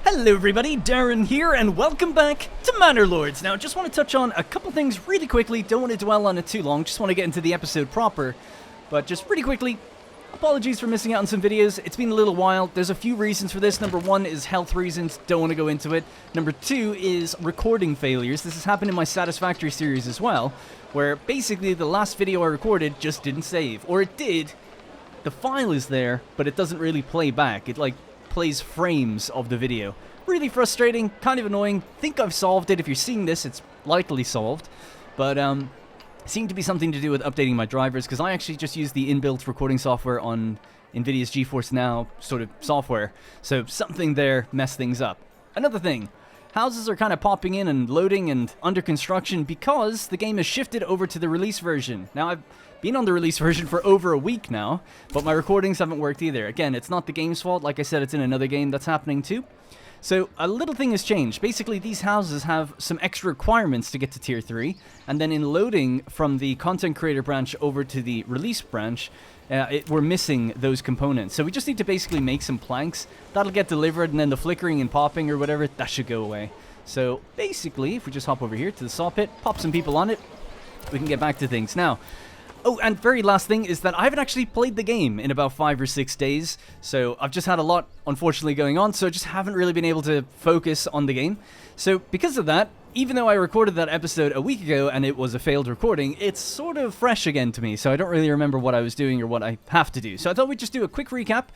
Hello everybody, Darren here, and welcome back to Manor Lords. Now, just want to touch on a couple things really quickly, don't want to dwell on it too long, just want to get into the episode proper. But just pretty quickly, apologies for missing out on some videos, it's been a little while, there's a few reasons for this. Number one is health reasons, don't want to go into it. Number two is recording failures. This has happened in my Satisfactory series as well, where basically the last video I recorded just didn't save. Or it did, the file is there, but it doesn't really play back. It plays frames of the video. Really frustrating, kind of annoying. Think I've solved it. If you're seeing this, it's likely solved. But seemed to be something to do with updating my drivers, because I actually just use the inbuilt recording software on NVIDIA's GeForce Now sort of software. So something there messed things up. Another thing, houses are kind of popping in and loading and under construction because the game has shifted over to the release version. Now, I've been on the release version for over a week now, but my recordings haven't worked either. Again, it's not the game's fault. Like I said, it's in another game that's happening too. So a little thing has changed. Basically, these houses have some extra requirements to get to Tier 3, and then in loading from the content creator branch over to the release branch, we're missing those components. So we just need to basically make some planks. That'll get delivered, and then the flickering and popping or whatever, that should go away. So basically, if we just hop over here to the saw pit, pop some people on it, we can get back to things. Now, oh, and very last thing is that I haven't actually played the game in about 5 or 6 days, so I've just had a lot, unfortunately, going on, so I just haven't really been able to focus on the game. So because of that, even though I recorded that episode a week ago and it was a failed recording, it's sort of fresh again to me, so I don't really remember what I was doing or what I have to do. So I thought we'd just do a quick recap.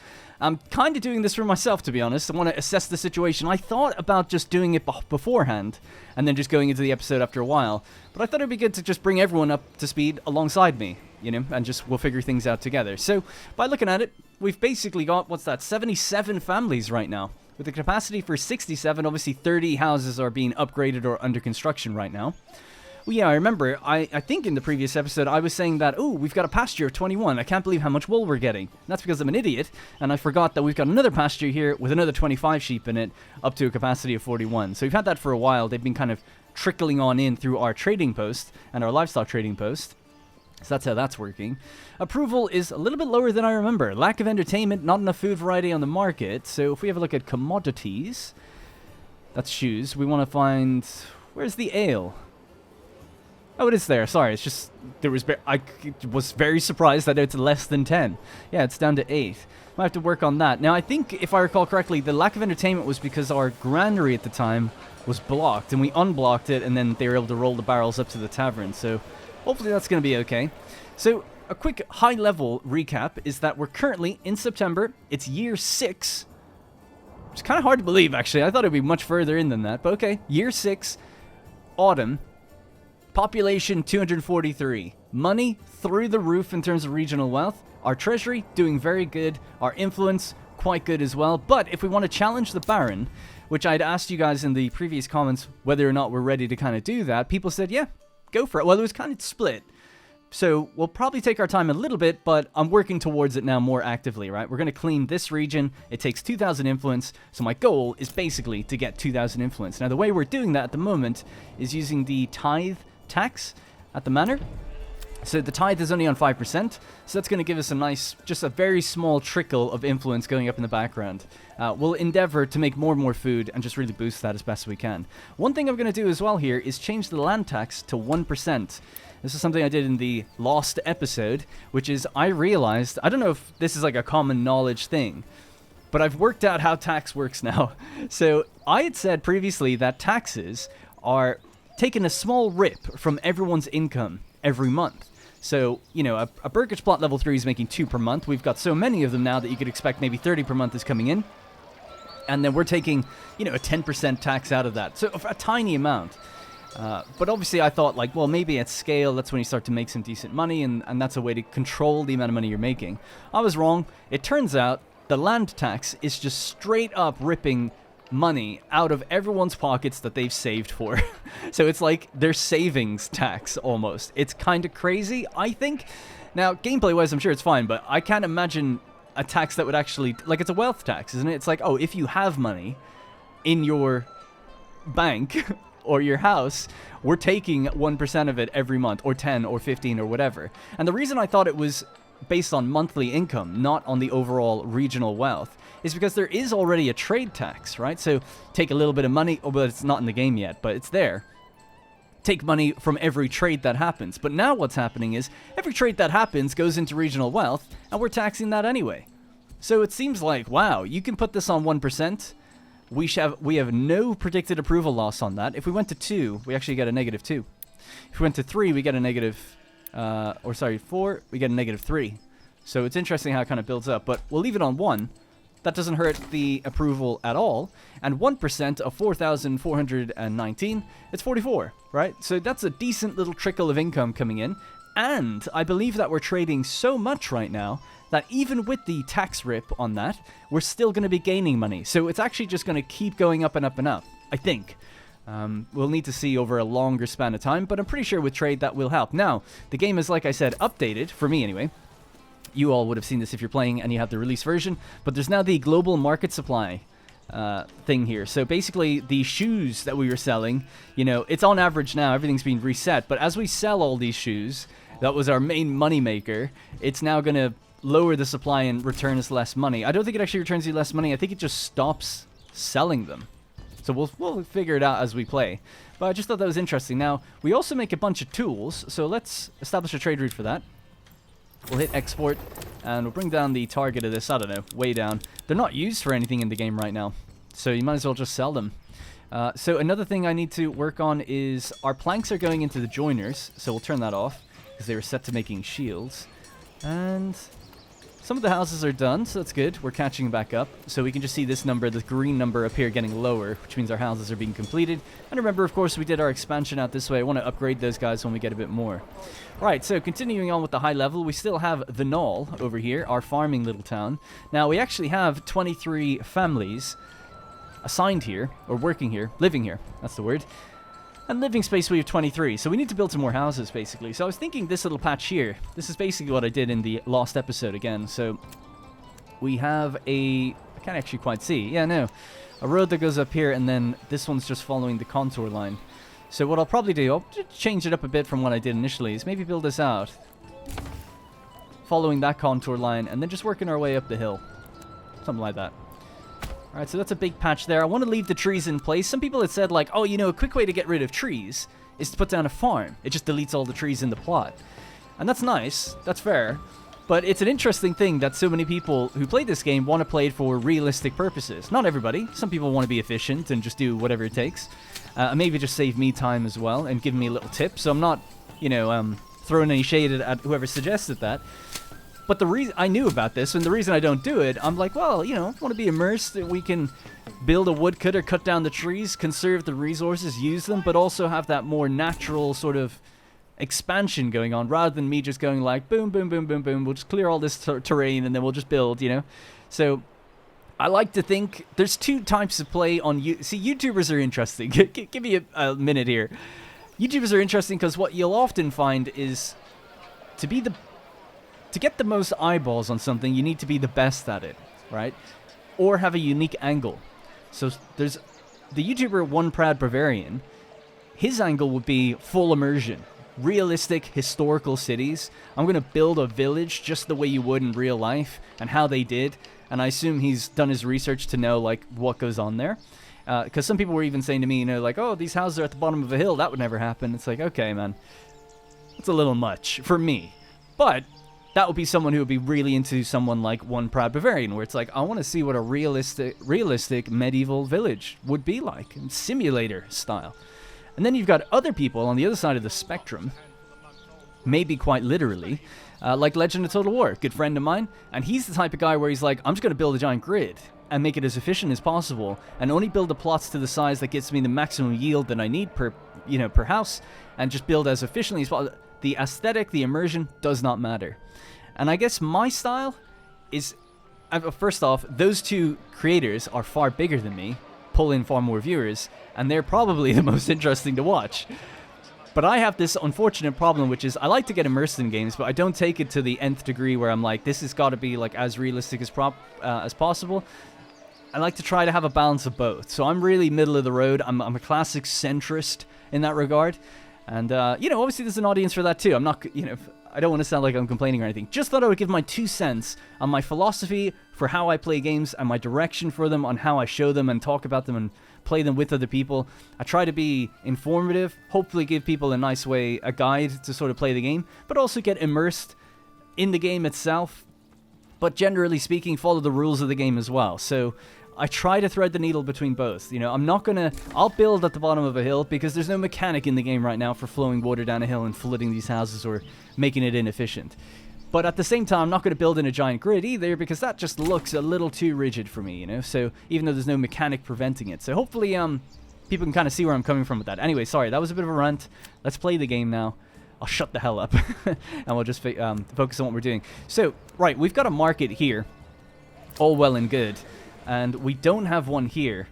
I'm kind of doing this for myself, to be honest. I want to assess the situation. I thought about just doing it beforehand and then just going into the episode after a while, but I thought it'd be good to just bring everyone up to speed alongside me, you know, and just we'll figure things out together. So by looking at it, we've basically got, what's that, 77 families right now. With a capacity for 67, obviously 30 houses are being upgraded or under construction right now. Well, yeah, I remember, I think in the previous episode I was saying that, oh, we've got a pasture of 21, I can't believe how much wool we're getting. And that's because I'm an idiot, and I forgot that we've got another pasture here with another 25 sheep in it, up to a capacity of 41. So we've had that for a while. They've been kind of trickling on in through our trading post, and our livestock trading post. So that's how that's working. Approval is a little bit lower than I remember. Lack of entertainment, not enough food variety on the market. So if we have a look at commodities, that's shoes. We want to find, where's the ale? Oh, it is there. Sorry, it's just, I was very surprised that it's less than 10. Yeah, it's down to 8. Might have to work on that. Now, I think, if I recall correctly, the lack of entertainment was because our granary at the time was blocked, and we unblocked it, and then they were able to roll the barrels up to the tavern. So hopefully that's going to be okay. So a quick high-level recap is that we're currently in September. It's year 6. It's kind of hard to believe, actually. I thought it'd be much further in than that. But okay, year 6, autumn. Population 243. Money through the roof in terms of regional wealth. Our treasury doing very good. Our influence quite good as well. But if we want to challenge the Baron, which I'd asked you guys in the previous comments whether or not we're ready to kind of do that, people said, yeah, go for it. Well, it was kind of split. So we'll probably take our time a little bit, but I'm working towards it now more actively, right? We're going to clean this region. It takes 2,000 influence. So my goal is basically to get 2,000 influence. Now, the way we're doing that at the moment is using the tithe tax at the manor. So the tithe is only on 5%. So that's going to give us a nice, just a very small trickle of influence going up in the background. We'll endeavor to make more and more food and just really boost that as best we can. One thing I'm going to do as well here is change the land tax to 1%. This is something I did in the Lost episode, which is I realized, I don't know if this is like a common knowledge thing, but I've worked out how tax works now. So I had said previously that taxes are taking a small rip from everyone's income every month. So, you know, a Burgage plot level 3 is making 2 per month. We've got so many of them now that you could expect maybe 30 per month is coming in. And then we're taking, you know, a 10% tax out of that. So a tiny amount. But obviously I thought, like, well, maybe at scale, that's when you start to make some decent money, and that's a way to control the amount of money you're making. I was wrong. It turns out the land tax is just straight up ripping money out of everyone's pockets that they've saved for. So it's like their savings tax almost. It's kind of crazy, I think. Now, gameplay-wise, I'm sure it's fine, but I can't imagine a tax that would actually, like, it's a wealth tax, isn't it? It's like, oh, if you have money in your bank or your house, we're taking 1% of it every month, or 10 or 15 or whatever. And the reason I thought it was based on monthly income, not on the overall regional wealth, is because there is already a trade tax, right? So take a little bit of money, oh, but it's not in the game yet, but it's there. Take money from every trade that happens. But now what's happening is every trade that happens goes into regional wealth, and we're taxing that anyway. So it seems like, wow, you can put this on 1%. We have no predicted approval loss on that. If we went to 2, we actually get a -2. If we went to 3, we get a negative, 4, we get a -3. So it's interesting how it kind of builds up, but we'll leave it on 1. That doesn't hurt the approval at all. And 1% of 4,419, it's 44, right? So that's a decent little trickle of income coming in. And I believe that we're trading so much right now that even with the tax rip on that, we're still going to be gaining money. So it's actually just going to keep going up and up and up, I think. We'll need to see over a longer span of time, but I'm pretty sure with trade that will help. Now, the game is, like I said, updated, for me anyway. You all would have seen this if you're playing and you have the release version, but there's now the global market supply thing here. So basically, the shoes that we were selling, you know, it's on average now, everything's been reset, but as we sell all these shoes, that was our main money maker, it's now going to lower the supply and return us less money. I don't think it actually returns you less money, I think it just stops selling them. So we'll figure it out as we play. But I just thought that was interesting. Now, we also make a bunch of tools, so let's establish a trade route for that. We'll hit export, and we'll bring down the target of this, I don't know, way down. They're not used for anything in the game right now, so you might as well just sell them. So another thing I need to work on is our planks are going into the joiners, so we'll turn that off, because they were set to making shields. And some of the houses are done, so that's good. We're catching back up. So we can just see this number, the green number up here getting lower, which means our houses are being completed. And remember, of course, we did our expansion out this way. I want to upgrade those guys when we get a bit more. Right, so continuing on with the high level, we still have the Knoll over here, our farming little town. Now, we actually have 23 families assigned here, or working here, living here, that's the word. And living space, we have 23, so we need to build some more houses, basically. So I was thinking this little patch here, this is basically what I did in the last episode again. So we have I can't actually quite see, yeah, no, a road that goes up here, and then this one's just following the contour line. So what I'll probably do, I'll change it up a bit from what I did initially, is maybe build this out, following that contour line, and then just working our way up the hill. Something like that. Alright, so that's a big patch there. I want to leave the trees in place. Some people had said, like, oh, you know, a quick way to get rid of trees is to put down a farm. It just deletes all the trees in the plot. And that's nice. That's fair. But it's an interesting thing that so many people who play this game want to play it for realistic purposes. Not everybody. Some people want to be efficient and just do whatever it takes. Maybe just save me time as well and give me a little tip. So I'm not, you know, throwing any shade at whoever suggested that. But the reason I knew about this, and the reason I don't do it, I'm like, well, you know, want to be immersed. We can build a woodcutter, cut down the trees, conserve the resources, use them, but also have that more natural sort of expansion going on, rather than me just going like, boom, boom, boom, boom, boom. We'll just clear all this terrain, and then we'll just build, you know. So I like to think there's two types of play on See, YouTubers are interesting. Give me a minute here. YouTubers are interesting because what you'll often find is to get the most eyeballs on something, you need to be the best at it, right? Or have a unique angle. So there's the YouTuber One Proud Bavarian. His angle would be full immersion. Realistic historical cities. I'm going to build a village just the way you would in real life and how they did. And I assume he's done his research to know, like, what goes on there. Because some people were even saying to me, you know, like, oh, these houses are at the bottom of a hill. That would never happen. It's like, okay, man. It's a little much for me. But that would be someone who would be really into someone like One Proud Bavarian, where it's like, I want to see what a realistic medieval village would be like, simulator style. And then you've got other people on the other side of the spectrum, maybe quite literally, like Legend of Total War, good friend of mine, and he's the type of guy where he's like, I'm just going to build a giant grid and make it as efficient as possible, and only build the plots to the size that gets me the maximum yield that I need per house, and just build as efficiently as possible. The aesthetic, the immersion, does not matter. And I guess my style is, first off, those two creators are far bigger than me, pull in far more viewers, and they're probably the most interesting to watch. But I have this unfortunate problem, which is I like to get immersed in games, but I don't take it to the nth degree where I'm like, this has got to be like as realistic as possible. I like to try to have a balance of both. So I'm really middle of the road. I'm a classic centrist in that regard. And, you know, obviously there's an audience for that too. I'm not, you know, I don't want to sound like I'm complaining or anything. Just thought I would give my 2 cents on my philosophy for how I play games and my direction for them, on how I show them and talk about them and play them with other people. I try to be informative, hopefully give people a nice way, a guide to sort of play the game, but also get immersed in the game itself. But generally speaking, follow the rules of the game as well. So I try to thread the needle between both. You know, I'm not gonna... I'll build at the bottom of a hill because there's no mechanic in the game right now for flowing water down a hill and flooding these houses or making it inefficient. But at the same time, I'm not going to build in a giant grid either because that just looks a little too rigid for me, you know? So even though there's no mechanic preventing it. So hopefully people can kind of see where I'm coming from with that. Anyway, sorry, that was a bit of a rant. Let's play the game now. I'll shut the hell up and we'll just focus on what we're doing. So, right, we've got a market here. All well and good. And we don't have one here.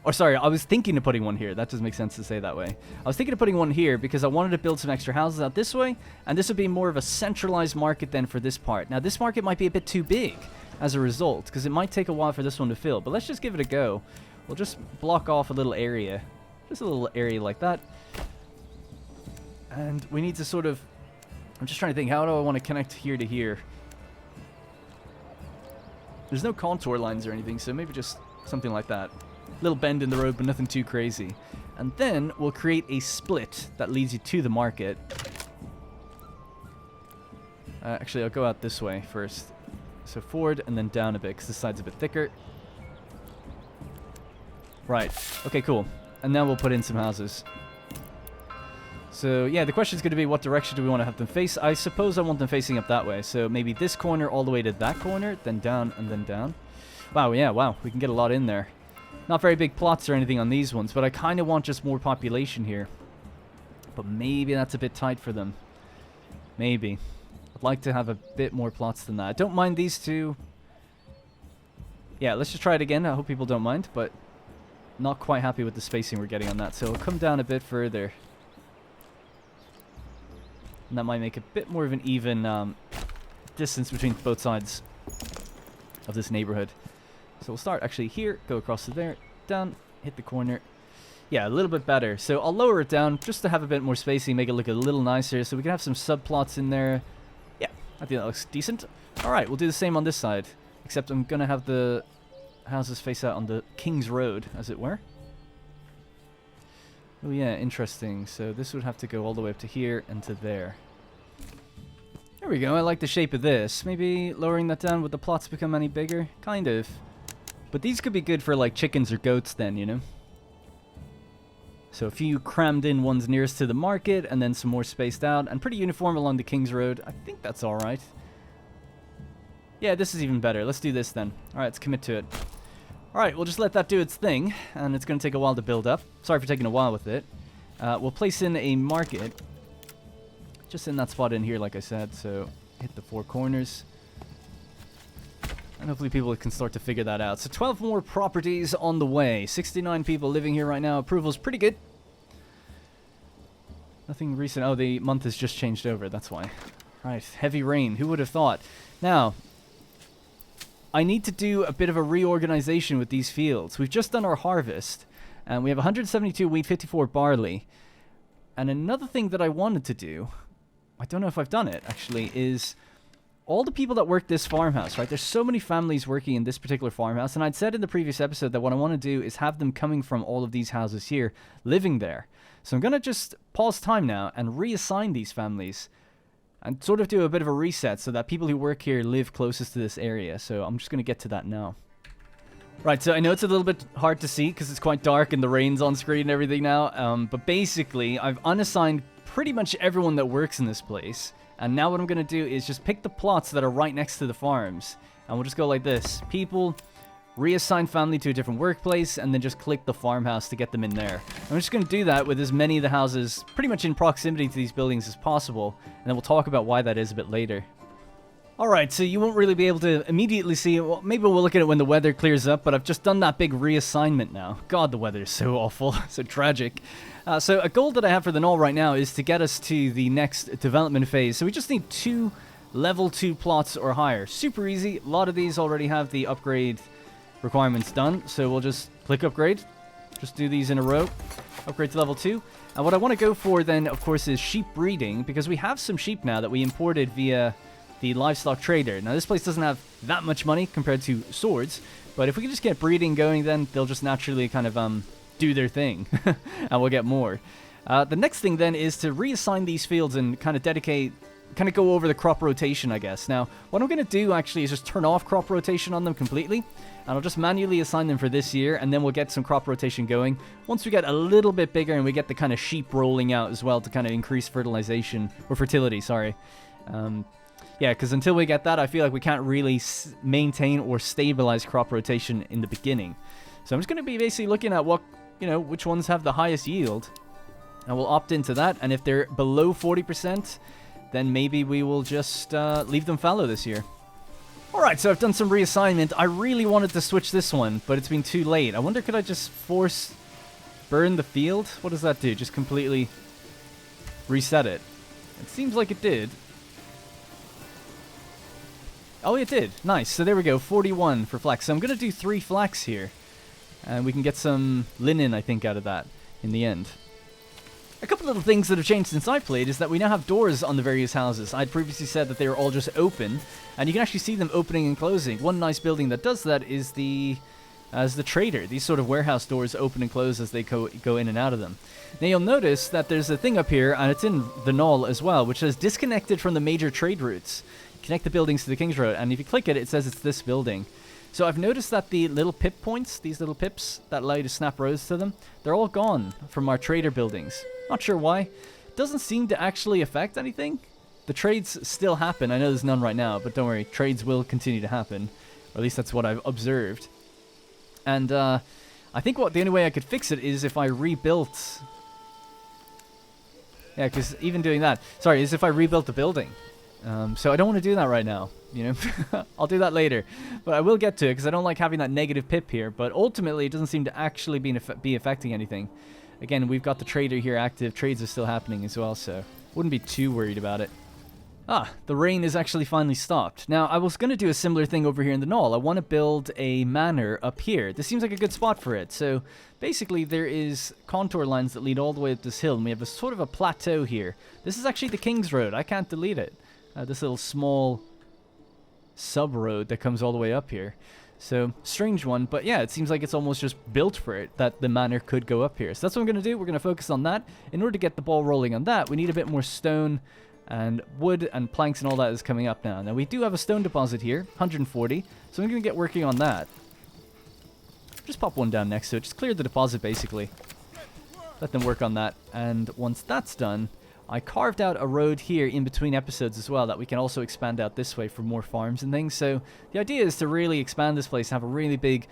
Or sorry, I was thinking of putting one here. That doesn't make sense to say that way. I was thinking of putting one here because I wanted to build some extra houses out this way. And this would be more of a centralized market then for this part. Now, this market might be a bit too big as a result, because it might take a while for this one to fill. But let's just give it a go. We'll just block off a little area. Just a little area like that. And we need to sort of... I'm just trying to think, how do I want to connect here to here? There's no contour lines or anything, so maybe just something like that. Little bend in the road, but nothing too crazy. And then we'll create a split that leads you to the market. Actually, I'll go out this way first. So forward and then down a bit, because this side's a bit thicker. Right. Okay, cool. And now we'll put in some houses. So, yeah, the question is going to be, what direction do we want to have them face? I suppose I want them facing up that way. So maybe this corner all the way to that corner, then down and then down. Wow, yeah, wow. We can get a lot in there. Not very big plots or anything on these ones, but I kind of want just more population here. But maybe that's a bit tight for them. Maybe. I'd like to have a bit more plots than that. I don't mind these two. Yeah, let's just try it again. I hope people don't mind, but not quite happy with the spacing we're getting on that. So it'll come down a bit further. And that might make a bit more of an even distance between both sides of this neighborhood. So we'll start actually here, go across to there, down, hit the corner. Yeah, a little bit better. So I'll lower it down just to have a bit more spacing, make it look a little nicer, so we can have some subplots in there. Yeah, I think that looks decent. All right, we'll do the same on this side, except I'm going to have the houses face out on the King's Road, as it were. Oh yeah, interesting. So this would have to go all the way up to here and to there. There we go. I like the shape of this. Maybe lowering that down, would the plots become any bigger? Kind of. But these could be good for like chickens or goats then, you know? So a few crammed in ones nearest to the market, and then some more spaced out, and pretty uniform along the King's Road. I think that's alright. Yeah, this is even better. Let's do this then. Alright, let's commit to it. Alright, we'll just let that do its thing, and it's going to take a while to build up. Sorry for taking a while with it. We'll place in a market. Just in that spot in here, like I said, so hit the 4 corners. And hopefully people can start to figure that out. So 12 more properties on the way. 69 people living here right now. Approval's pretty good. Nothing recent. Oh, the month has just changed over. That's why. Right, heavy rain. Who would have thought? Now, I need to do a bit of a reorganization with these fields. We've just done our harvest. And we have 172 wheat, 54 barley. And another thing that I wanted to do, I don't know if I've done it, actually, is all the people that work this farmhouse, right? There's so many families working in this particular farmhouse, and I'd said in the previous episode that what I want to do is have them coming from all of these houses here, living there. So I'm going to just pause time now and reassign these families and sort of do a bit of a reset so that people who work here live closest to this area. So I'm just going to get to that now. Right, so I know it's a little bit hard to see because it's quite dark and the rain's on screen and everything now, but basically I've unassigned pretty much everyone that works in this place. And now what I'm going to do is just pick the plots that are right next to the farms. And we'll just go like this. People, reassign family to a different workplace, and then just click the farmhouse to get them in there. I'm just going to do that with as many of the houses pretty much in proximity to these buildings as possible. And then we'll talk about why that is a bit later. Alright, so you won't really be able to immediately see it. Well, maybe we'll look at it when the weather clears up, but I've just done that big reassignment now. God, the weather is so awful. So tragic. So a goal that I have for the null right now is to get us to the next development phase. So we just need 2 level 2 plots or higher. Super easy. A lot of these already have the upgrade requirements done. So we'll just click upgrade. Just do these in a row. Upgrade to level 2. And what I want to go for then, of course, is sheep breeding, because we have some sheep now that we imported via the livestock trader. Now, this place doesn't have that much money compared to swords, but if we can just get breeding going, then they'll just naturally kind of do their thing, and we'll get more. The next thing then is to reassign these fields and kind of go over the crop rotation, I guess. Now, what I'm going to do actually is just turn off crop rotation on them completely, and I'll just manually assign them for this year, and then we'll get some crop rotation going. Once we get a little bit bigger and we get the kind of sheep rolling out as well to kind of increase fertility, sorry. Yeah, because until we get that, I feel like we can't really maintain or stabilize crop rotation in the beginning. So I'm just going to be basically looking at which ones have the highest yield, and we'll opt into that, and if they're below 40%, then maybe we will just leave them fallow this year. Alright, so I've done some reassignment. I really wanted to switch this one, but it's been too late. I wonder, could I just force burn the field? What does that do? Just completely reset it? It seems like it did. Oh, it did. Nice. So there we go. 41 for flax. So I'm going to do 3 flax here. And we can get some linen, I think, out of that in the end. A couple little things that have changed since I played is that we now have doors on the various houses. I'd previously said that they were all just open, and you can actually see them opening and closing. One nice building that does that is the trader. These sort of warehouse doors open and close as they go in and out of them. Now you'll notice that there's a thing up here, and it's in the null as well, which says disconnected from the major trade routes. Connect the buildings to the King's Road, and if you click it, it says it's this building. So I've noticed that the little pip points, these little pips that allow you to snap roads to them, they're all gone from our trader buildings. Not sure why. It doesn't seem to actually affect anything. The trades still happen. I know there's none right now, but don't worry, trades will continue to happen. Or at least that's what I've observed. And I think the only way I could fix it is if I rebuilt... Yeah, because even doing that... Sorry, is if I rebuilt the building. So I don't want to do that right now, you know. I'll do that later. But I will get to it because I don't like having that negative pip here. But ultimately, it doesn't seem to actually be affecting anything. Again, we've got the trader here active. Trades are still happening as well, so wouldn't be too worried about it. Ah, the rain is actually finally stopped. Now, I was going to do a similar thing over here in the Knoll. I want to build a manor up here. This seems like a good spot for it. So, basically, there is contour lines that lead all the way up this hill, and we have a sort of a plateau here. This is actually the King's Road. I can't delete it. This little small sub-road that comes all the way up here. So, strange one, but yeah, it seems like it's almost just built for it, that the manor could go up here. So that's what I'm going to do. We're going to focus on that. In order to get the ball rolling on that, we need a bit more stone and wood and planks and all that is coming up now. Now, we do have a stone deposit here, 140, so I'm going to get working on that. Just pop one down next to it. Just clear the deposit, basically. Let them work on that, and once that's done... I carved out a road here in between episodes as well that we can also expand out this way for more farms and things. So the idea is to really expand this place, have a really big,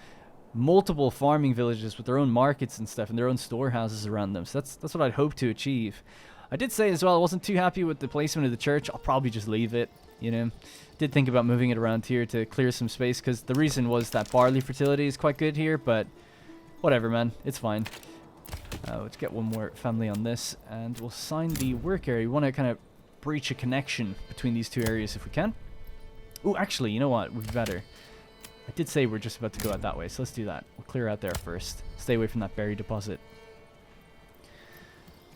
multiple farming villages with their own markets and stuff and their own storehouses around them. So that's what I'd hope to achieve. I did say as well I wasn't too happy with the placement of the church. I'll probably just leave it, you know. Did think about moving it around here to clear some space because the reason was that barley fertility is quite good here, but whatever, man. It's fine. Let's get one more family on this, and we'll sign the work area. We want to kind of breach a connection between these two areas if we can. Oh, actually, you know what? We'd be better. I did say we're just about to go out that way, so let's do that. We'll clear out there first. Stay away from that berry deposit.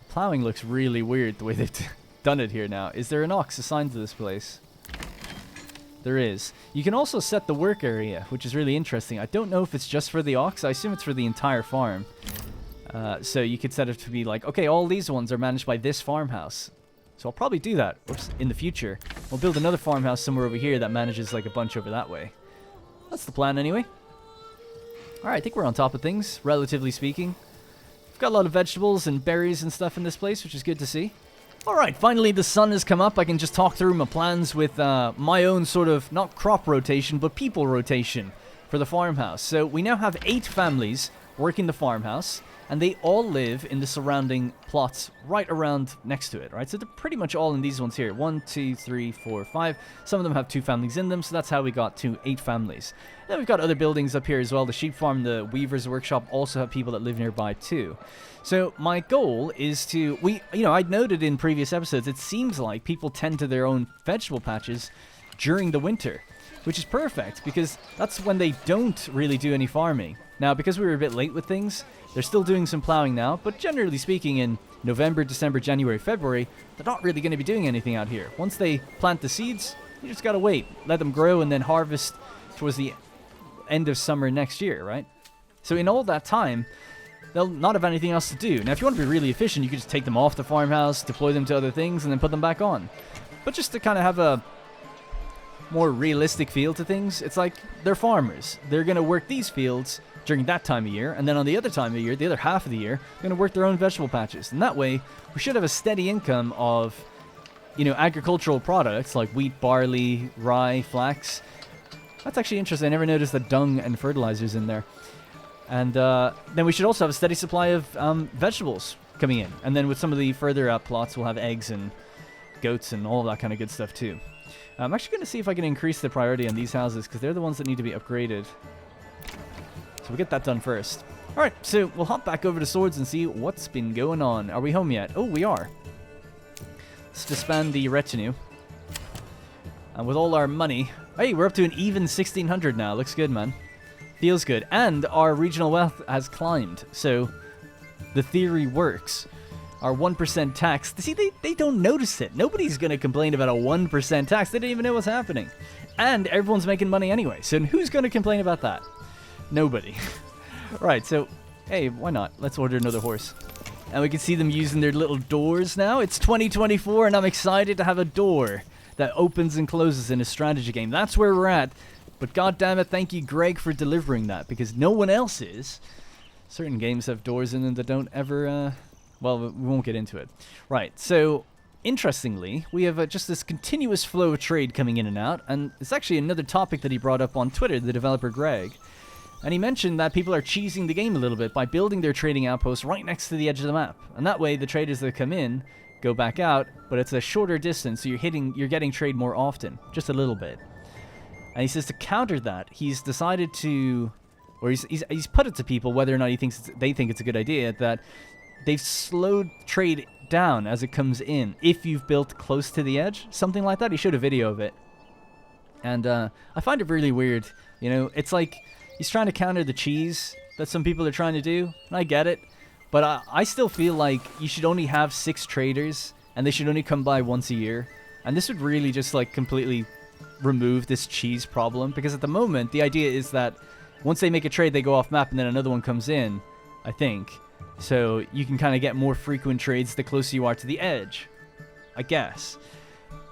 Plowing looks really weird the way they've done it here now. Is there an ox assigned to this place? There is. You can also set the work area, which is really interesting. I don't know if it's just for the ox. I assume it's for the entire farm. So you could set it to be like, okay, all these ones are managed by this farmhouse. So I'll probably do that in the future. We'll build another farmhouse somewhere over here that manages like a bunch over that way. That's the plan anyway. Alright, I think we're on top of things, relatively speaking. We've got a lot of vegetables and berries and stuff in this place, which is good to see. Alright, finally the sun has come up. I can just talk through my plans with my own sort of, not crop rotation, but people rotation for the farmhouse. So we now have 8 families working the farmhouse. And they all live in the surrounding plots right around next to it, right? So they're pretty much all in these ones here. 1, 2, 3, 4, 5. Some of them have 2 families in them, so that's how we got to 8 families. Then we've got other buildings up here as well. The sheep farm, the weaver's workshop also have people that live nearby too. So my goal is to... I'd noted in previous episodes, it seems like people tend to their own vegetable patches during the winter, which is perfect because that's when they don't really do any farming. Now, because we were a bit late with things, they're still doing some plowing now, but generally speaking, in November, December, January, February, they're not really going to be doing anything out here. Once they plant the seeds, you just gotta wait, let them grow, and then harvest towards the end of summer next year, right? So in all that time, they'll not have anything else to do. Now, if you want to be really efficient, you could just take them off the farmhouse, deploy them to other things, and then put them back on. But just to kind of have a more realistic feel to things, it's like they're farmers. They're going to work these fields during that time of year, and then on the other time of year, the other half of the year, they're going to work their own vegetable patches. And that way, we should have a steady income of, you know, agricultural products like wheat, barley, rye, flax. That's actually interesting. I never noticed the dung and fertilizers in there. And then we should also have a steady supply of vegetables coming in. And then with some of the further up plots, we'll have eggs and goats and all that kind of good stuff too. I'm actually going to see if I can increase the priority on these houses, because they're the ones that need to be upgraded. So we'll get that done first. Alright, so we'll hop back over to Swords and see what's been going on. Are we home yet? Oh, we are. Let's disband the retinue. And with all our money... Hey, we're up to an even 1,600 now. Looks good, man. Feels good. And our regional wealth has climbed. So the theory works. Our 1% tax... See, they don't notice it. Nobody's going to complain about a 1% tax. They didn't even know what's happening. And everyone's making money anyway. So who's going to complain about that? Nobody. Right, so... Hey, why not? Let's order another horse. And we can see them using their little doors now. It's 2024 and I'm excited to have a door that opens and closes in a strategy game. That's where we're at. But goddammit, thank you, Greg, for delivering that, because no one else is. Certain games have doors in them that don't ever... Well, we won't get into it. Right, so... Interestingly, we have just this continuous flow of trade coming in and out, and it's actually another topic that he brought up on Twitter, the developer Greg. And he mentioned that people are cheesing the game a little bit by building their trading outposts right next to the edge of the map. And that way, the traders that come in go back out, but it's a shorter distance, so you're getting trade more often, just a little bit. And he says to counter that, he's decided to, or he's put it to people whether or not they think it's a good idea, that they've slowed trade down as it comes in if you've built close to the edge, something like that. He showed a video of it, and I find it really weird. You know, it's like he's trying to counter the cheese that some people are trying to do, and I get it. But I still feel like you should only have 6 traders, and they should only come by once a year. And this would really just, like, completely remove this cheese problem. Because at the moment, the idea is that once they make a trade, they go off map, and then another one comes in, I think. So you can kind of get more frequent trades the closer you are to the edge, I guess.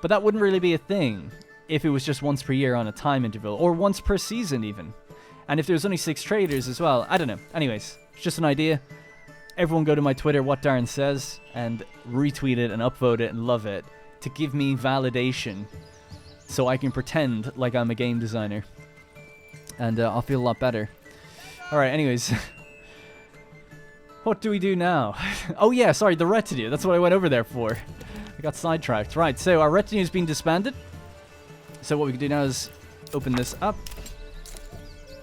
But that wouldn't really be a thing if it was just once per year on a time interval, or once per season even. And if there's only 6 traders as well, I don't know. Anyways, it's just an idea. Everyone go to my Twitter, What Darren Says, and retweet it and upvote it and love it to give me validation so I can pretend like I'm a game designer. And I'll feel a lot better. Alright, anyways. What do we do now? Oh yeah, sorry, the retinue. That's what I went over there for. I got sidetracked. Right, so our retinue has been disbanded. So what we can do now is open this up.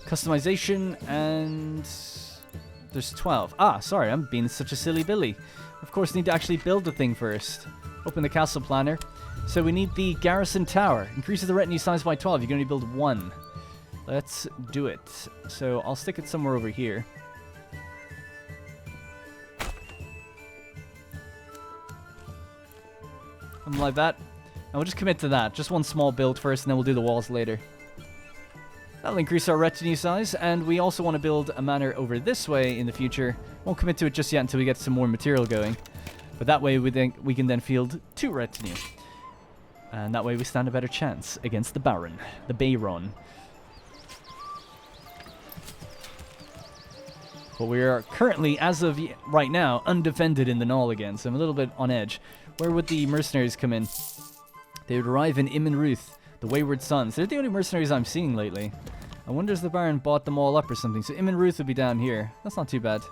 Customization, and... There's 12. Ah, sorry, I'm being such a silly Billy. Of course, need to actually build the thing first. Open the castle planner. So we need the garrison tower. Increases the retinue size by 12. You can only build 1. Let's do it. So I'll stick it somewhere over here. Something like that. And we'll just commit to that. Just one small build first, and then we'll do the walls later. That'll increase our retinue size, and we also want to build a manor over this way in the future. Won't commit to it just yet until we get some more material going. But that way we can then field 2 retinue. And that way we stand a better chance against the Baron, the Bayron. But we are currently, as of right now, undefended in the Knoll again, so I'm a little bit on edge. Where would the mercenaries come in? They would arrive in Ruth. The Wayward Sons. They're the only mercenaries I'm seeing lately. I wonder if the Baron bought them all up or something. So Ruth would be down here. That's not too bad.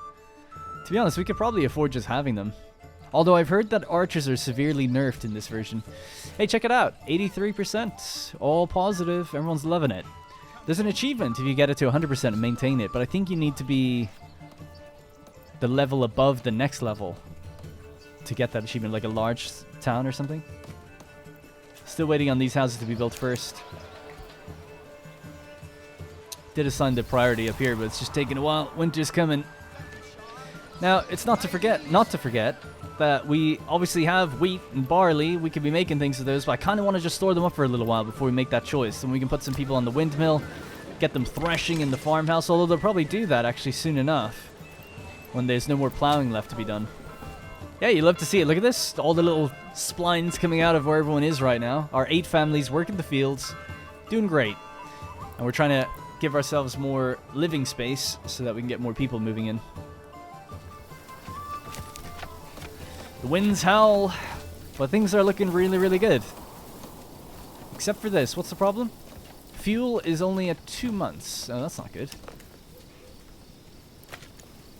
To be honest, we could probably afford just having them. Although I've heard that archers are severely nerfed in this version. Hey, check it out. 83%. All positive. Everyone's loving it. There's an achievement if you get it to 100% and maintain it. But I think you need to be the level above the next level to get that achievement. Like a large town or something. Still waiting on these houses to be built first. did assign the priority up here, but it's just taking a while. Winter's coming. Now, it's not to forget that we obviously have wheat and barley. We could be making things with those, but I kind of want to just store them up for a little while before we make that choice. And we can put some people on the windmill, get them threshing in the farmhouse, although they'll probably do that actually soon enough when there's no more plowing left to be done. Yeah, you love to see it. Look at this. All the little splines coming out of where everyone is right now. Our 8 families working the fields, doing great. And we're trying to give ourselves more living space so that we can get more people moving in. The winds howl, but things are looking really, really good. Except for this. What's the problem? Fuel is only at 2 months. Oh, that's not good.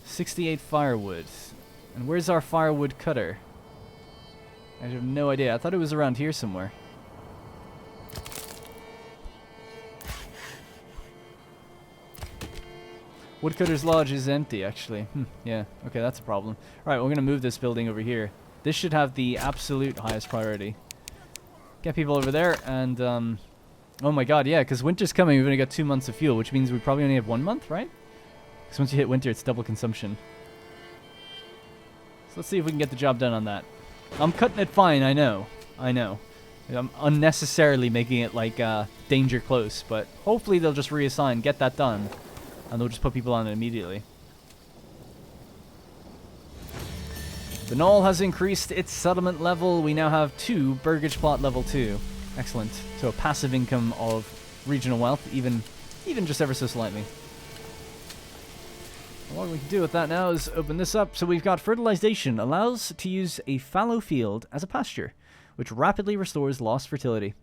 68 firewood. And where's our firewood cutter? I have no idea. I thought it was around here somewhere. Woodcutter's Lodge is empty, actually. Yeah, okay, that's a problem. Alright, we're going to move this building over here. This should have the absolute highest priority. Get people over there, and, oh my god, yeah, because winter's coming. We've only got 2 months of fuel, which means we probably only have 1 month, right? Because once you hit winter, it's double consumption. So let's see if we can get the job done on that. I'm cutting it fine, I know. I'm unnecessarily making it, like, danger close, but hopefully they'll just reassign, get that done. And they'll just put people on it immediately. The Knoll has increased its settlement level. We now have 2 Burgage Plot level 2. Excellent. So a passive income of regional wealth, even just ever so slightly. What we can do with that now is open this up. So we've got fertilization. Allows to use a fallow field as a pasture, which rapidly restores lost fertility.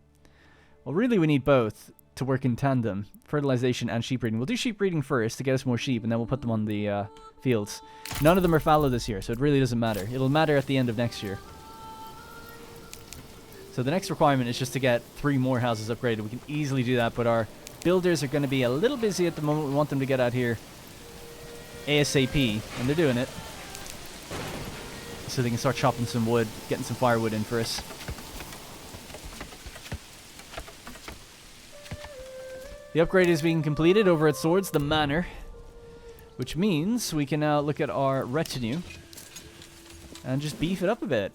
Well, really we need both to work in tandem, fertilization and sheep breeding. We'll do sheep breeding first to get us more sheep, and then we'll put them on the fields. None of them are fallow this year, so it really doesn't matter. It'll matter at the end of next year. So the next requirement is just to get 3 more houses upgraded. We can easily do that, but our builders are going to be a little busy at the moment. We want them to get out here ASAP, and they're doing it. So they can start chopping some wood, getting some firewood in for us. The upgrade is being completed over at Swords, the Manor, which means we can now look at our retinue and just beef it up a bit.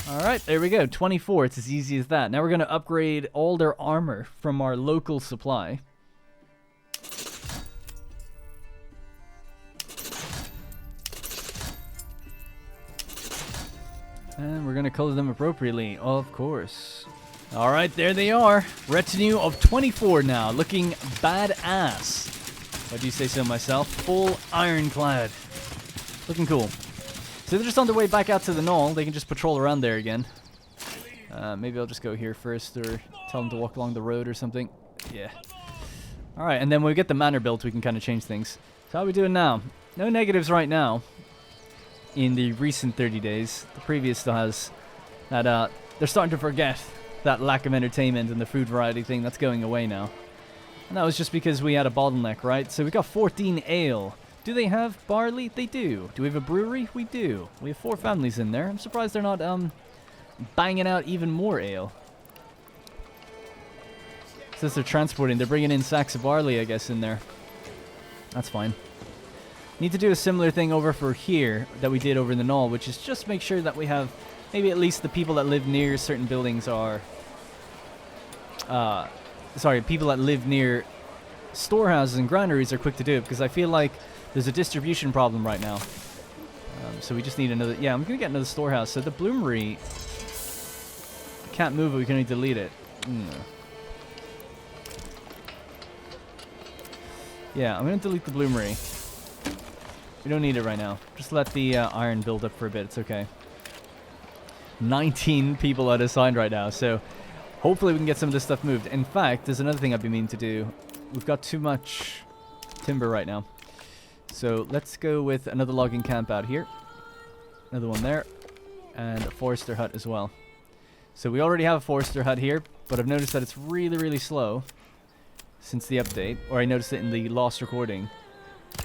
Alright, there we go. 24. It's as easy as that. Now we're going to upgrade all their armor from our local supply. And we're going to color them appropriately, of course. Alright, there they are. Retinue of 24 now, looking badass. If I do say so myself. Full ironclad. Looking cool. So they're just on their way back out to the Knoll. They can just patrol around there again. Maybe I'll just go here first, or tell them to walk along the road or something. Yeah. Alright, and then when we get the manor built, we can kind of change things. So how are we doing now? No negatives right now. In the recent 30 days. The previous still has that, they're starting to forget that lack of entertainment and the food variety thing. That's going away now. And that was just because we had a bottleneck, right? So we got 14 ale. Do they have barley? They do. Do we have a brewery? We do. We have 4 families in there. I'm surprised they're not banging out even more ale. Since they're transporting, they're bringing in sacks of barley, I guess, in there. That's fine. Need to do a similar thing over for here that we did over in the Knoll, which is just make sure that we have maybe at least the people that live near certain buildings are... people that live near storehouses and granaries are quick to do it, because I feel like there's a distribution problem right now. So we just need another... Yeah, I'm going to get another storehouse. So the bloomery... Can't move it, we can only delete it. Yeah, I'm going to delete the bloomery. We don't need it right now. Just let the iron build up for a bit, it's okay. 19 people unassigned right now, so hopefully we can get some of this stuff moved. In fact, there's another thing I've been meaning to do. We've got too much timber right now. So let's go with another logging camp out here. Another one there. And a forester hut as well. So we already have a forester hut here, but I've noticed that it's really, really slow since the update. Or I noticed it in the lost recording.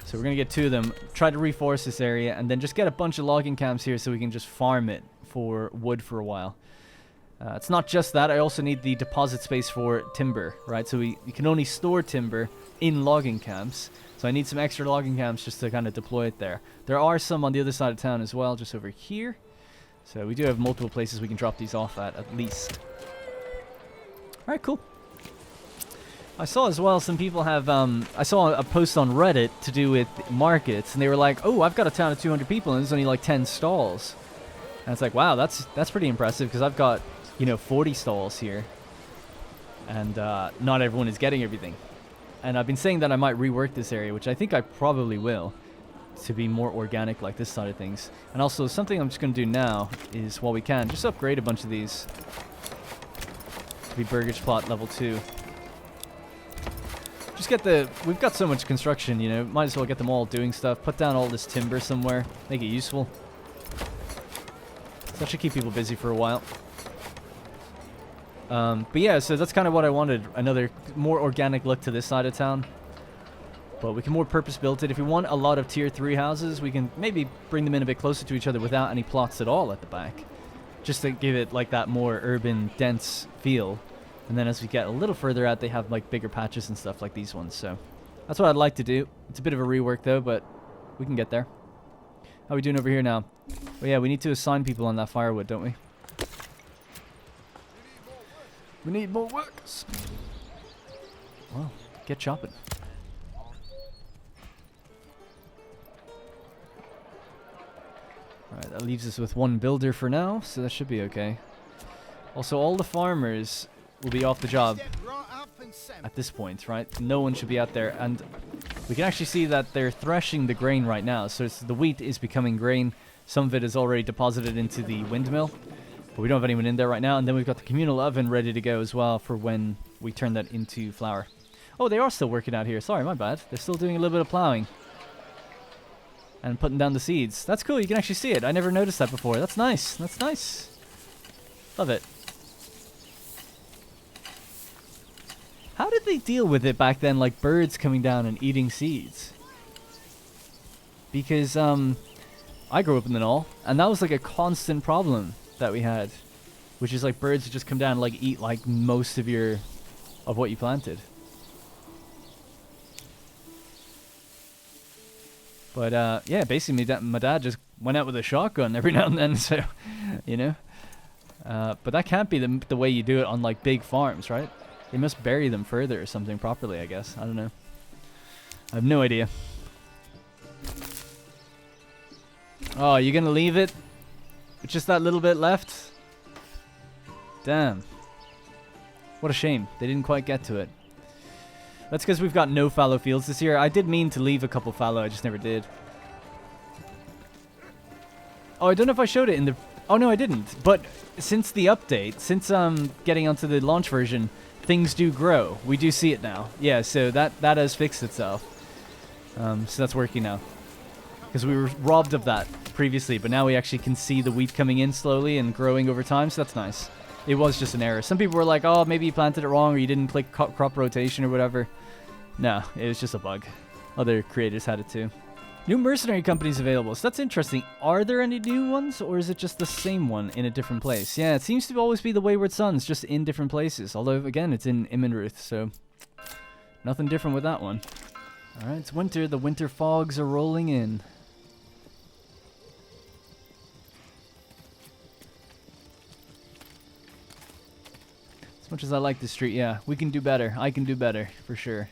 So we're going to get 2 of them, try to reforest this area, and then just get a bunch of logging camps here so we can just farm it for wood for a while. It's not just that, I also need the deposit space for timber, right? So we can only store timber in logging camps. So I need some extra logging camps just to kind of deploy it there. There are some on the other side of town as well, just over here. So we do have multiple places we can drop these off at least. Alright, cool. I saw as well some people have, I saw a post on Reddit to do with markets, and they were like, oh, I've got a town of 200 people and there's only like 10 stalls. And it's like, wow, that's pretty impressive, because I've got, you know, 40 stalls here. And not everyone is getting everything. And I've been saying that I might rework this area, which I think I probably will, to be more organic like this side of things. And also, something I'm just going to do now is, while we can, just upgrade a bunch of these to be Burgage Plot level 2. Just get the... We've got so much construction, you know, might as well get them all doing stuff. Put down all this timber somewhere, make it useful. So that should keep people busy for a while. But yeah, so that's kind of what I wanted. Another more organic look to this side of town. But we can more purpose-built it. If we want a lot of tier 3 houses, we can maybe bring them in a bit closer to each other without any plots at all at the back. Just to give it like that more urban, dense feel. And then as we get a little further out, they have like bigger patches and stuff like these ones. So that's what I'd like to do. It's a bit of a rework though, but we can get there. How are we doing over here now? Well, yeah, we need to assign people on that firewood, don't we? We need more workers. Well, get chopping. Alright, that leaves us with one builder for now, so that should be okay. Also, all the farmers will be off the job at this point, right? No one should be out there, and we can actually see that they're threshing the grain right now. So the wheat is becoming grain. Some of it is already deposited into the windmill. But we don't have anyone in there right now. And then we've got the communal oven ready to go as well for when we turn that into flour. Oh, they are still working out here. Sorry, my bad. They're still doing a little bit of plowing. And putting down the seeds. That's cool. You can actually see it. I never noticed that before. That's nice. That's nice. Love it. How did they deal with it back then, like birds coming down and eating seeds? Because, I grew up in the Knoll, and that was like a constant problem that we had, which is like birds would just come down and like eat like most of what you planted. But yeah, basically my dad just went out with a shotgun every now and then, so you know. But that can't be the way you do it on like big farms, right? They must bury them further or something properly, I guess. I don't know. I have no idea. Oh, you're gonna leave it? With just that little bit left? Damn. What a shame. They didn't quite get to it. That's because we've got no fallow fields this year. I did mean to leave a couple fallow, I just never did. Oh, I don't know if I showed it in the... Oh, no, I didn't. But since the update, since getting onto the launch version, things do grow. We do see it now. Yeah, so that has fixed itself. So that's working now. Because we were robbed of that previously, but now we actually can see the wheat coming in slowly and growing over time, so that's nice. It was just an error. Some people were like, oh, maybe you planted it wrong or you didn't click crop rotation or whatever. No, it was just a bug. Other creators had it too. New mercenary companies available, so that's interesting. Are there any new ones, or is it just the same one in a different place? Yeah, it seems to always be the Wayward Sons, just in different places. Although, again, it's in Immenruth, so nothing different with that one. Alright, it's winter. The winter fogs are rolling in. As much as I like this street, yeah, we can do better. I can do better, for sure.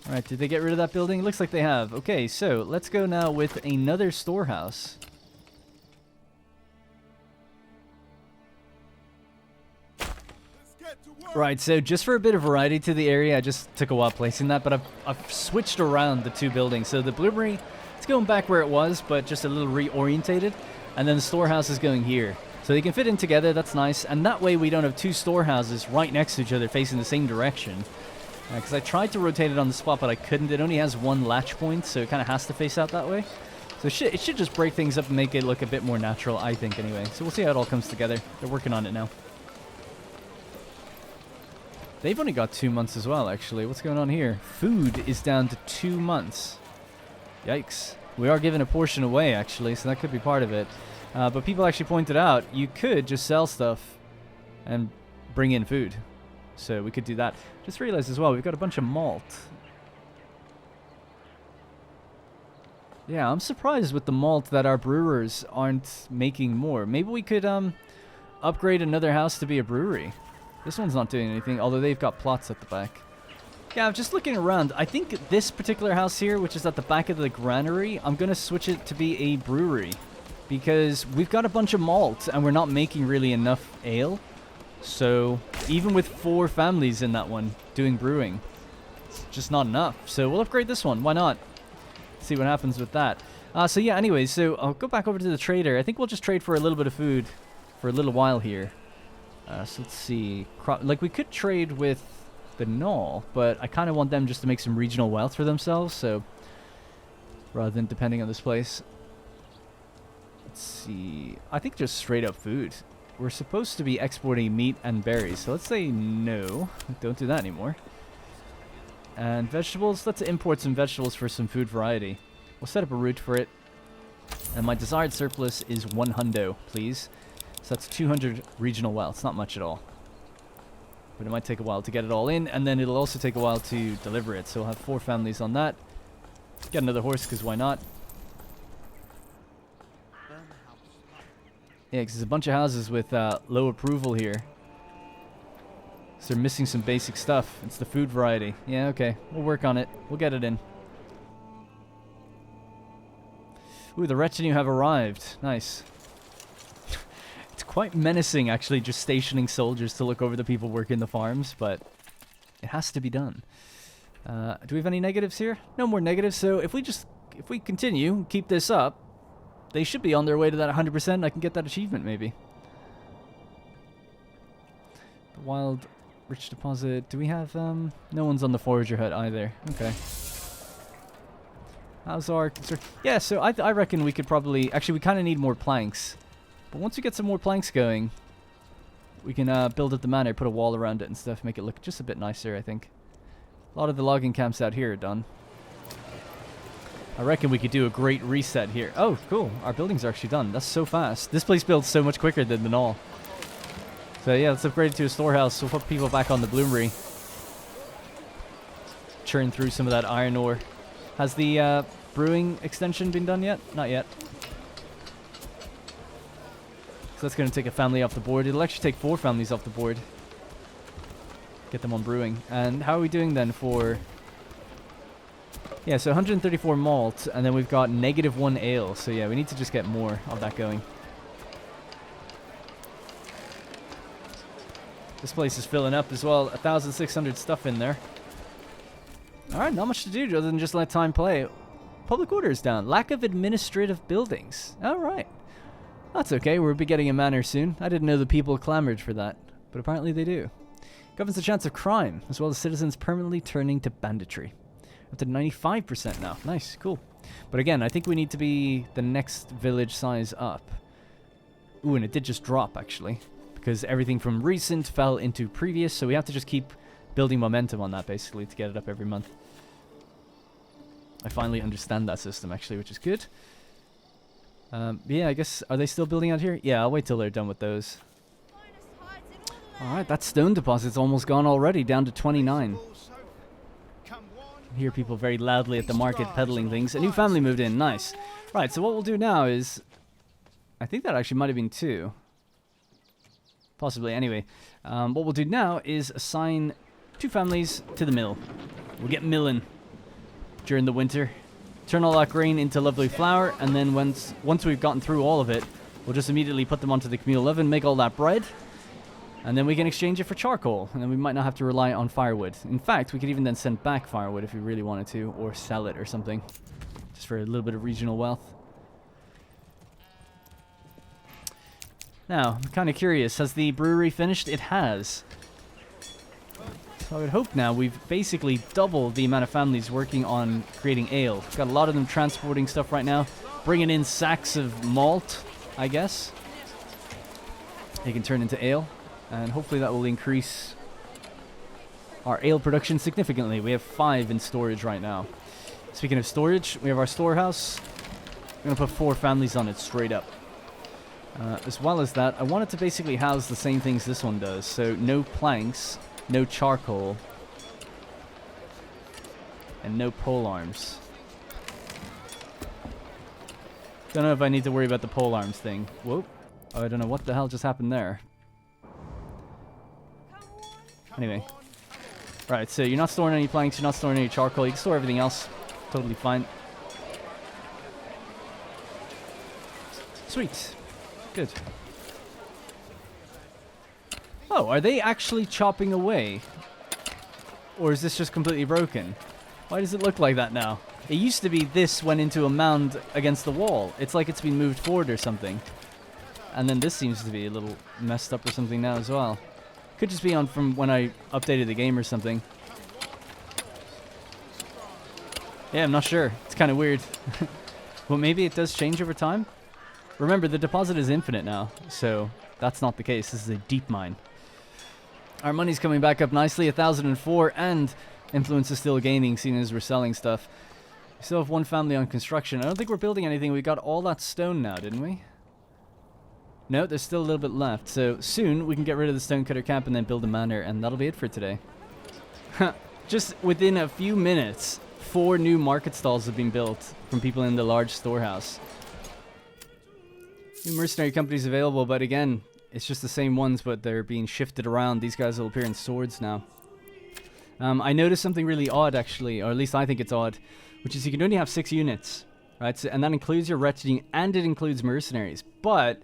Alright, did they get rid of that building? It looks like they have. Okay, so let's go now with another storehouse. Right, so just for a bit of variety to the area, I just took a while placing that, but I've switched around the two buildings. So the Bloomery, it's going back where it was, but just a little reorientated. And then the storehouse is going here. So they can fit in together, that's nice. And that way we don't have two storehouses right next to each other facing the same direction. Because I tried to rotate it on the spot, but I couldn't. It only has one latch point, so it kind of has to face out that way. So it should just break things up and make it look a bit more natural, I think, anyway. So we'll see how it all comes together. They're working on it now. They've only got 2 months as well, actually. What's going on here? Food is down to 2 months. Yikes. We are giving a portion away, actually, so that could be part of it. But people actually pointed out you could just sell stuff and bring in food. So we could do that. Just realized as well, we've got a bunch of malt. Yeah, I'm surprised with the malt that our brewers aren't making more. Maybe we could upgrade another house to be a brewery. This one's not doing anything, although they've got plots at the back. Yeah, I'm just looking around. I think this particular house here, which is at the back of the granary, I'm going to switch it to be a brewery. Because we've got a bunch of malt, and we're not making really enough ale. So, even with 4 families in that one doing brewing, it's just not enough. So, we'll upgrade this one. Why not? See what happens with that. So, yeah, anyways, so I'll go back over to the trader. I think we'll just trade for a little bit of food for a little while here. So let's see. Like, we could trade with the Gnaw, but I kind of want them just to make some regional wealth for themselves, so rather than depending on this place. Let's see. I think just straight up food. We're supposed to be exporting meat and berries, so let's say no. Don't do that anymore. And vegetables, let's import some vegetables for some food variety. We'll set up a route for it. And my desired surplus is 1 hundo, please. So that's 200 regional wealth. It's not much at all. But it might take a while to get it all in, and then it'll also take a while to deliver it. So we'll have 4 families on that. Get another horse, because why not? Yeah, because there's a bunch of houses with low approval here. So they're missing some basic stuff. It's the food variety. Yeah, okay. We'll work on it. We'll get it in. Ooh, the retinue have arrived. Nice. It's quite menacing, actually, just stationing soldiers to look over the people working the farms, but it has to be done. Do we have any negatives here? No more negatives, so if we continue, keep this up, they should be on their way to that 100%. I can get that achievement, maybe. The wild rich deposit. Do we have, no one's on the forager hut either. Okay. How's our... Yeah, so I reckon we could probably... Actually, we kind of need more planks. But once we get some more planks going, we can build up the manor, put a wall around it and stuff, make it look just a bit nicer, I think. A lot of the logging camps out here are done. I reckon we could do a great reset here. Oh, cool. Our buildings are actually done. That's so fast. This place builds so much quicker than the Gnaw. So yeah, let's upgrade it to a storehouse. We'll put people back on the bloomery. Churn through some of that iron ore. Has the brewing extension been done yet? Not yet. So that's going to take a family off the board. It'll actually take 4 families off the board. Get them on brewing. And how are we doing then for... Yeah, so 134 malt, and then we've got -1 ale. So yeah, we need to just get more of that going. This place is filling up as well. 1,600 stuff in there. Alright, not much to do other than just let time play. Public order is down. Lack of administrative buildings. Alright. That's okay, we'll be getting a manor soon. I didn't know the people clamored for that, but apparently they do. Governs the chance of crime, as well as citizens permanently turning to banditry. Up to 95% now. Nice, cool. But again, I think we need to be the next village size up. Ooh, and it did just drop, actually. Because everything from recent fell into previous, so we have to just keep building momentum on that, basically, to get it up every month. I finally understand that system, actually, which is good. Yeah, I guess, are they still building out here? Yeah, I'll wait till they're done with those. Alright, that stone deposit's almost gone already, down to 29. I hear people very loudly at the market peddling things. A new family moved in, nice. Right, so what we'll do now is... I think that actually might have been 2. Possibly, anyway. What we'll do now is assign 2 families to the mill. We'll get milling during the winter. Turn all that grain into lovely flour, and then once we've gotten through all of it, we'll just immediately put them onto the communal oven, make all that bread, and then we can exchange it for charcoal, and then we might not have to rely on firewood. In fact, we could even then send back firewood if we really wanted to, or sell it or something, just for a little bit of regional wealth. Now, I'm kind of curious, has the brewery finished? It has. So I would hope now we've basically doubled the amount of families working on creating ale. Got a lot of them transporting stuff right now, bringing in sacks of malt, I guess. They can turn into ale, and hopefully that will increase our ale production significantly. We have 5 in storage right now. Speaking of storage, we have our storehouse. We're going to put 4 families on it straight up. As well as that, I want it to basically house the same things this one does. So no planks, no charcoal, and no pole arms. Don't know if I need to worry about the pole arms thing. Whoa. Oh, I don't know what the hell just happened there. Anyway. Right, so you're not storing any planks, you're not storing any charcoal. You can store everything else. Totally fine. Sweet. Good. Oh, are they actually chopping away? Or is this just completely broken? Why does it look like that now? It used to be this went into a mound against the wall. It's like it's been moved forward or something. And then this seems to be a little messed up or something now as well. Could just be on from when I updated the game or something. Yeah, I'm not sure. It's kind of weird. Well, maybe it does change over time. Remember, the deposit is infinite now, so that's not the case. This is a deep mine. Our money's coming back up nicely, 1,004, and influence is still gaining, seeing as we're selling stuff. We still have 1 family on construction. I don't think we're building anything. We got all that stone now, didn't we? No, there's still a little bit left. So soon we can get rid of the stonecutter camp and then build a manor, and that'll be it for today. Just within a few minutes, 4 new market stalls have been built from people in the large storehouse. New mercenary companies available, but again, it's just the same ones, but they're being shifted around. These guys will appear in swords now. I noticed something really odd, actually, or at least I think it's odd, which is you can only have 6 units, right? So, and that includes your retinue, and it includes mercenaries. But,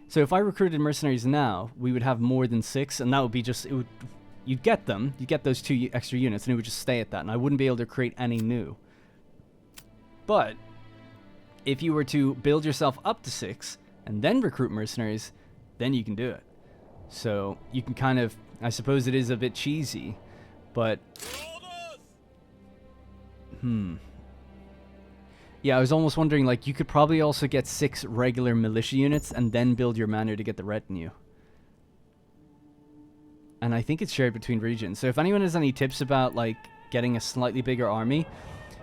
so if I recruited mercenaries now, we would have more than 6, and that would be just, you'd get them, you'd get those 2 extra units, and it would just stay at that, and I wouldn't be able to create any new. But, if you were to build yourself up to 6, and then recruit mercenaries, then you can do it. So you can kind of, I suppose it is a bit cheesy, but yeah, I was almost wondering, like, you could probably also get 6 regular militia units and then build your manor to get the retinue. And I think it's shared between regions. So if anyone has any tips about, like, getting a slightly bigger army,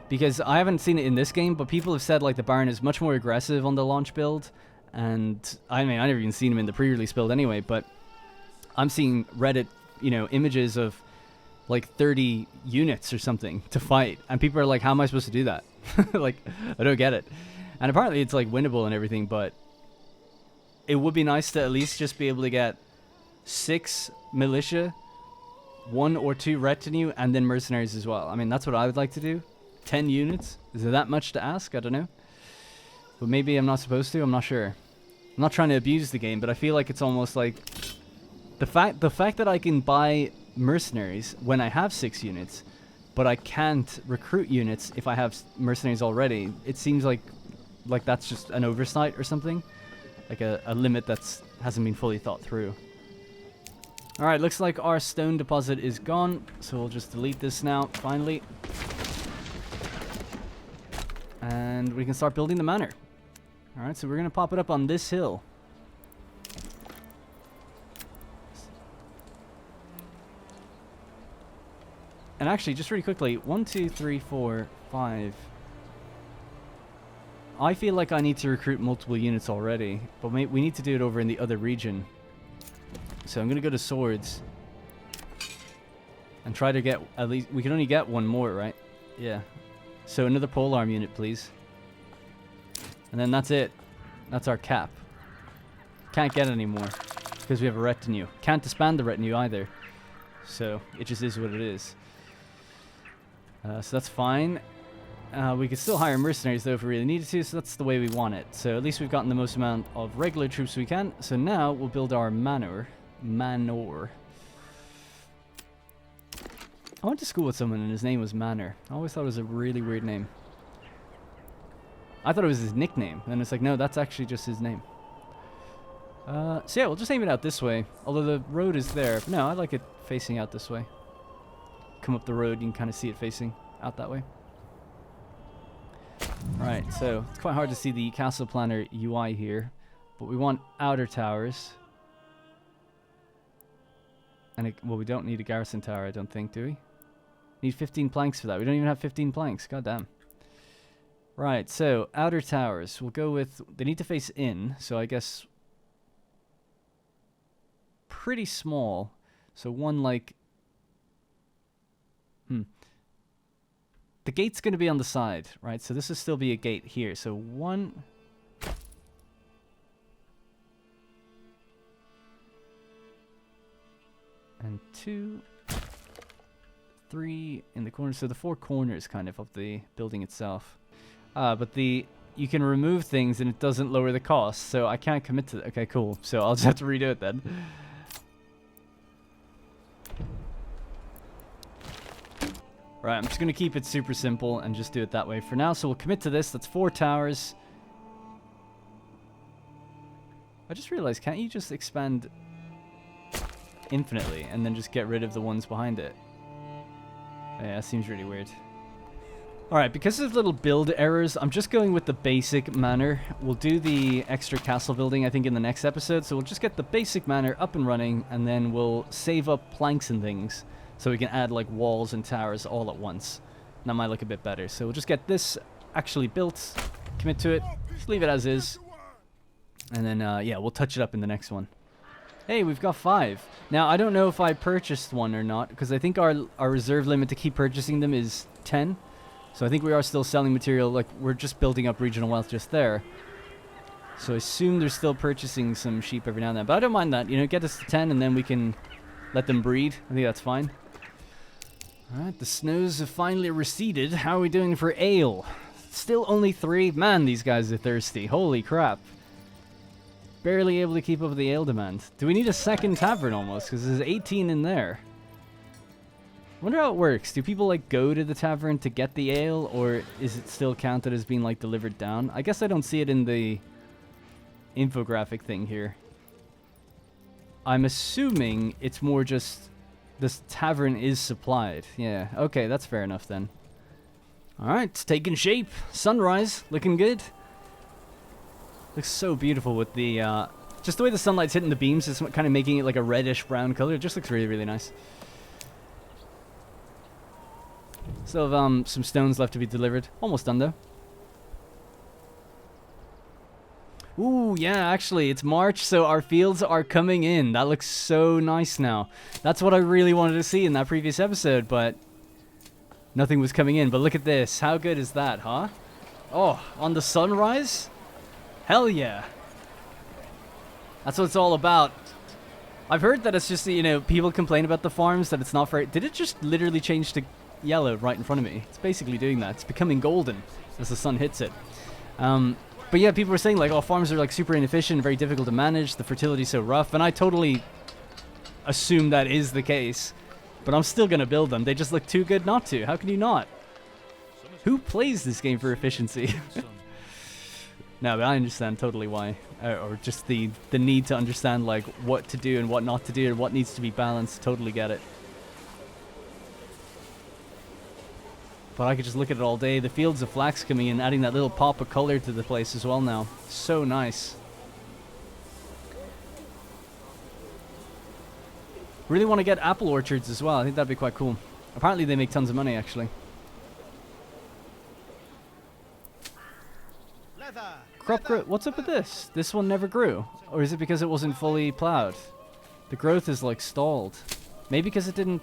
because I haven't seen it in this game, but people have said, like, the Baron is much more aggressive on the launch build. And, I mean, I never even seen him in the pre-release build anyway, but I'm seeing Reddit, you know, images of, like, 30 units or something to fight. And people are like, how am I supposed to do that? Like, I don't get it. And apparently it's, like, winnable and everything, but it would be nice to at least just be able to get 6 militia, 1 or 2 retinue, and then mercenaries as well. I mean, that's what I would like to do. 10 units? Is it that much to ask? I don't know. But maybe I'm not supposed to. I'm not sure. I'm not trying to abuse the game, but I feel like it's almost like the fact that I can buy mercenaries when I have 6 units, but I can't recruit units if I have mercenaries already. It seems like that's just an oversight or something, like a limit that's hasn't been fully thought through. All right, looks like our stone deposit is gone, so we'll just delete this now. Finally, and we can start building the manor. Alright, so we're going to pop it up on this hill. And actually, just really quickly, 1, 2, 3, 4, 5. I feel like I need to recruit multiple units already, but we need to do it over in the other region. So I'm going to go to swords. And try to get at least, we can only get 1 more, right? Yeah. So another polearm unit, please. And then that's it. That's our cap. Can't get any more because we have a retinue. Can't disband the retinue either. So it just is what it is. So that's fine. We could still hire mercenaries though if we really needed to, so that's the way we want it. So at least we've gotten the most amount of regular troops we can. So now we'll build our manor. I went to school with someone and his name was Manor. I always thought it was a really weird name. I thought it was his nickname, and it's like, no, that's actually just his name. So yeah, we'll just aim it out this way, although the road is there. No, I like it facing out this way. Come up the road, you can kind of see it facing out that way. Right, so it's quite hard to see the Castle Planner UI here, but we want outer towers. And well, we don't need a garrison tower, I don't think, do we? Need 15 planks for that. We don't even have 15 planks. God damn. Right, so outer towers. We'll go with... They need to face in, so I guess... Pretty small. So one like... The gate's going to be on the side, right? So this will still be a gate here. So 1... And 2... 3 in the corner. So the 4 corners kind of the building itself. But you can remove things and it doesn't lower the cost. So I can't commit to that. Okay, cool. So I'll just have to redo it then. Right, I'm just going to keep it super simple and just do it that way for now. So we'll commit to this. That's 4 towers. I just realized, can't you just expand infinitely and then just get rid of the ones behind it? Yeah, that seems really weird. Alright, because of little build errors, I'm just going with the basic manor. We'll do the extra castle building, I think, in the next episode. So we'll just get the basic manor up and running, and then we'll save up planks and things. So we can add like walls and towers all at once. And that might look a bit better. So we'll just get this actually built, commit to it, just leave it as is. And then, yeah, we'll touch it up in the next one. Hey, we've got 5. Now, I don't know if I purchased one or not, because I think our reserve limit to keep purchasing them is 10. So I think we are still selling material, like we're just building up regional wealth just there. So I assume they're still purchasing some sheep every now and then. But I don't mind that, you know, get us to 10 and then we can let them breed. I think that's fine. Alright, the snows have finally receded. How are we doing for ale? Still only 3. Man, these guys are thirsty. Holy crap. Barely able to keep up with the ale demand. Do we need a second tavern almost? Because there's 18 in there. I wonder how it works. Do people like go to the tavern to get the ale? Or is it still counted as being like delivered down? I guess I don't see it in the infographic thing here. I'm assuming it's more just... This tavern is supplied. Yeah, okay, that's fair enough then. Alright, it's taking shape. Sunrise, looking good. Looks so beautiful with the, just the way the sunlight's hitting the beams is kind of making it like a reddish brown color. It just looks really, really nice. Still have, some stones left to be delivered. Almost done, though. Ooh, yeah, actually, it's March, so our fields are coming in. That looks so nice now. That's what I really wanted to see in that previous episode, but nothing was coming in. But look at this. How good is that, huh? Oh, on the sunrise? Hell yeah. That's what it's all about. I've heard that it's just, you know, people complain about the farms, that it's not very... Did it just literally change to yellow right in front of me? It's basically doing that. It's becoming golden as the sun hits it. But yeah, people were saying like, oh, farms are like super inefficient, very difficult to manage, the fertility's so rough, and I totally assume that is the case. But I'm still going to build them. They just look too good not to. How can you not? Who plays this game for efficiency? No, but I understand totally why. Or just the need to understand like what to do and what not to do and what needs to be balanced. Totally get it. But I could just look at it all day. The fields of flax coming in, adding that little pop of color to the place as well now. So nice. Really want to get apple orchards as well. I think that'd be quite cool. Apparently they make tons of money, actually. Crop growth. What's up with this? This one never grew. Or is it because it wasn't fully plowed? The growth is like stalled. Maybe because it didn't...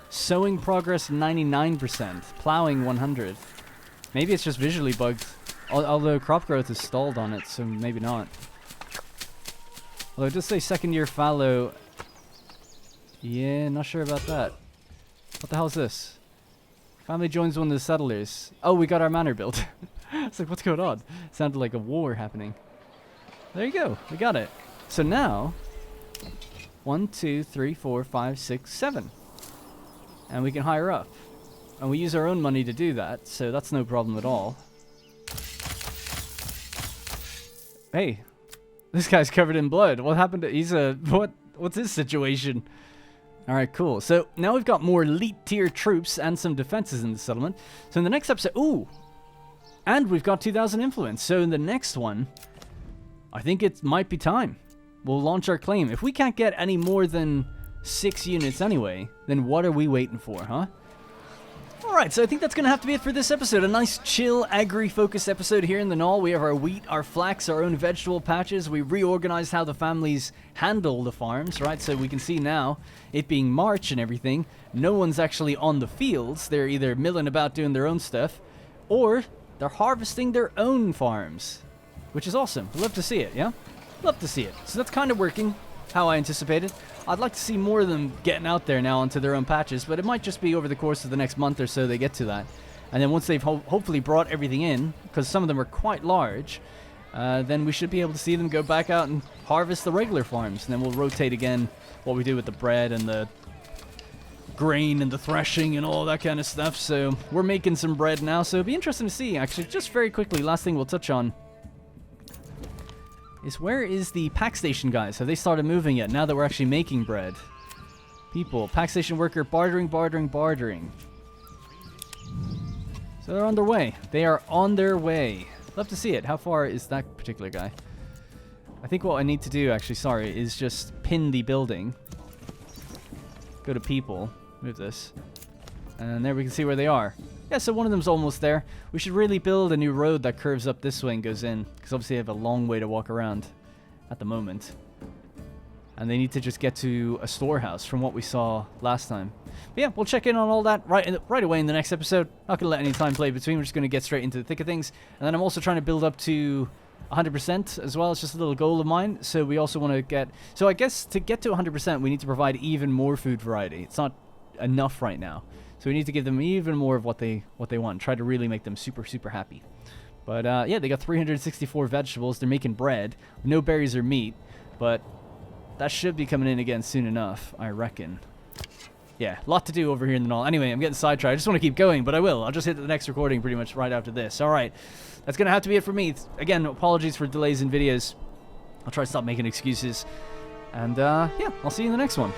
Sowing progress 99%. Plowing 100. Maybe it's just visually bugged. Although crop growth is stalled on it, so maybe not. Although it does say second year fallow. Yeah, not sure about that. What the hell is this? Family joins one of the settlers. Oh, we got our manor built. It's like, what's going on? Sounded like a war happening. There you go. We got it. So now, 1, 2, 3, 4, 5, 6, 7. And we can hire up. And we use our own money to do that, so that's no problem at all. Hey, this guy's covered in blood. What happened to... He's a... What's his situation? Alright, cool. So now we've got more elite tier troops and some defenses in the settlement. So in the next episode... Ooh! And we've got 2,000 influence. So in the next one, I think it might be time. We'll launch our claim. If we can't get any more than 6 units anyway, then what are we waiting for, huh? Alright, so I think that's going to have to be it for this episode. A nice, chill, agri-focused episode here in the Knoll. We have our wheat, our flax, our own vegetable patches. We reorganized how the families handle the farms, right? So we can see now, it being March and everything, no one's actually on the fields. They're either milling about doing their own stuff, or they're harvesting their own farms, which is awesome. Love to see it, yeah? Love to see it. So that's kind of working how I anticipated. I'd like to see more of them getting out there now onto their own patches, but it might just be over the course of the next month or so they get to that. And then once they've hopefully brought everything in, because some of them are quite large, then we should be able to see them go back out and harvest the regular farms. And then we'll rotate again what we do with the bread and the grain and the threshing and all that kind of stuff. So we're making some bread now, so it'll be interesting to see. Actually, just very quickly, last thing we'll touch on is where is the pack station guys? Have they started moving yet now that we're actually making bread? People, pack station worker, bartering. So they're on their way. They are on their way. Love to see it. How far is that particular guy? I think what I need to do, actually, sorry, is just pin the building. Go to people. Move this. And there we can see where they are. Yeah, so one of them's almost there. We should really build a new road that curves up this way and goes in, because obviously they have a long way to walk around at the moment. And they need to just get to a storehouse from what we saw last time. But yeah, we'll check in on all that right away in the next episode. Not going to let any time play between. We're just going to get straight into the thick of things. And then I'm also trying to build up to 100% as well. It's just a little goal of mine. So we also want to get... So I guess to get to 100%, we need to provide even more food variety. It's not enough right now. So we need to give them even more of what they want. Try to really make them super, super happy. But yeah, they got 364 vegetables. They're making bread. No berries or meat. But that should be coming in again soon enough, I reckon. Yeah, a lot to do over here in the Knoll. Anyway, I'm getting sidetracked. I just want to keep going, but I will. I'll just hit the next recording pretty much right after this. All right. That's going to have to be it for me. Again, apologies for delays in videos. I'll try to stop making excuses. And yeah, I'll see you in the next one.